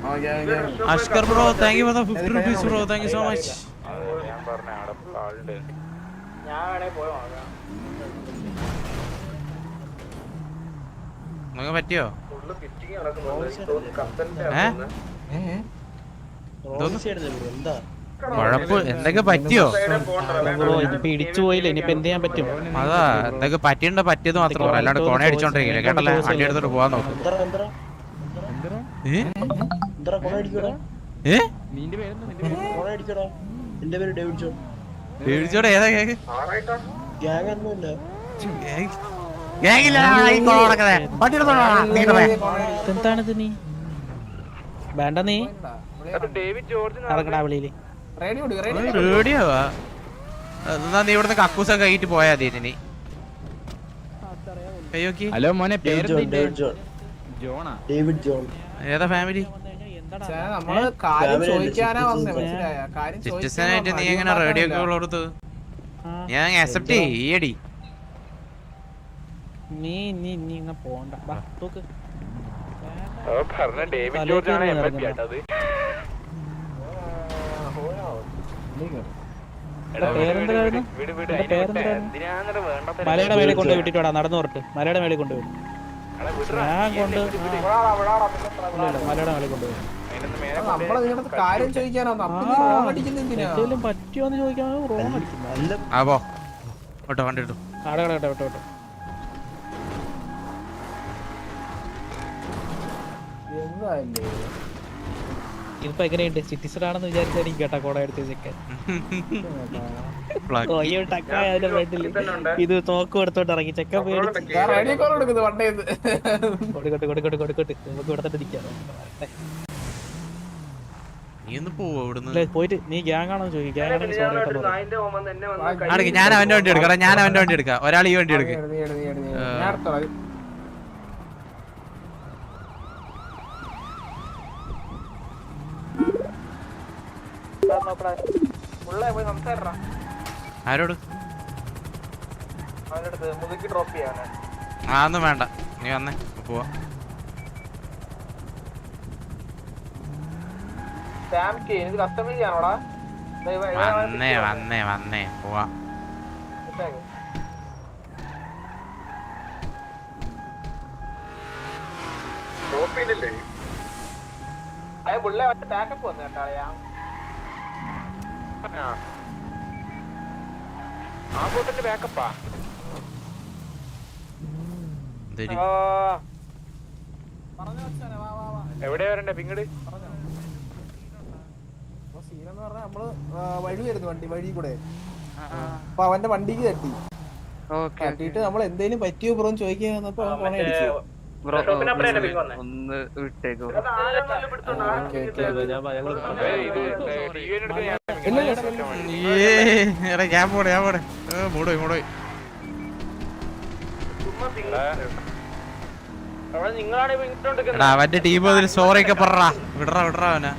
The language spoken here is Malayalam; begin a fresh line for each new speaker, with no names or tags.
Ashkar bro, thank you for the 50 rupees bro, thank you so much. നിങ്ങൾക്ക് പറ്റിയോ? എന്തൊക്കെ പറ്റിയോ?
ഇടിച്ചു പോയില്ല, ഇനിയിപ്പോ എന്ത് ചെയ്യാൻ പറ്റും?
അതാ എന്തൊക്കെ പറ്റിയുണ്ടോ പറ്റിയത് മാത്രം പറയാം, അല്ലാണ്ട് കൊണ അടിച്ചോണ്ടിരിക്കില്ല കേട്ടല്ലേ. വണ്ടി എടുത്തോട്ട് പോവാൻ നോക്കും. ഏതാ കേക്ക്?
എന്താണിത്? നീ വേണ്ട, നീ നടക്കടാ വിളിയില്.
റേഡിയോവാ? എന്നാ നീ ഇവിടുന്ന് കക്കൂസൊക്കെ കഴിയിട്ട് പോയാ മതി. നീ
ഹലോ മോനെ,
ഏതാ ഫാമിലി? സിറ്റിസനായിട്ട് നീ എങ്ങനെ റേഡിയോ കോൾ കൊടുത്തു? ഞാൻ അക്സെപ്റ്റ് ചെയ്യടി.
നീ നീ നീ ഇങ്ങനെ പോണ്ട. മലയുടെ മേലെ കൊണ്ട് വിട്ടിട്ടോടാ, നടന്നു പോരട്ടെ. മലയുടെ മേലെ കൊണ്ടുപോയി ഞാൻ കൊണ്ട് മലയുടെ മേലെ കൊണ്ടുപോയി. എന്തെങ്കിലും പറ്റിയോന്ന് ചോദിക്കാൻ റോങ് അടിക്കുന്നു. ഇതിപ്പോ എങ്ങനെയുണ്ട്? സിറ്റിസൺ ആണെന്ന് വിചാരിച്ചാൽ കേട്ടാ കോട എടുത്ത് ചെക്കാൻ. ഇത് തോക്ക് എടുത്തോട്ട് ഇറങ്ങി ചെക്കൻ കൊടുക്കട്ടെ നമുക്ക് ഇവിടെ തന്നെ നിൽക്കാം. പോയിട്ട് നീ ഗ്യാങ് ആണോ ചോദിക്കും.
ഞാൻ അവന്റെ വണ്ടി എടുക്കാം, ഞാൻ അവന്റെ വണ്ടി എടുക്കാം. ഒരാൾ ഈ വണ്ടി എടുക്കും. ആരോട്? ഒന്നും വേണ്ട, നീ വന്നേ പോവാ. വന്നേ വന്നേ വന്നേ പോവാ.
എവിടെയാ വരണ്ടേ? പിങ്ങട്
നമ്മള് വഴി വരുന്നു, വഴി കൂടെ. അപ്പൊ അവന്റെ വണ്ടിക്ക് തട്ടിട്ട് നമ്മൾ എന്തേലും പറ്റിയോ ബ്രോ ചോദിക്കാൻ വന്നപ്പോ ഫോണേ അടിച്ചു.
ഒന്ന് വിട്ടേക്കോ.
ഞാൻ പോടെ മൂടോയി അവന്റെ ടീം സോറി ഒക്കെ പറ. വിടറ അവനെ.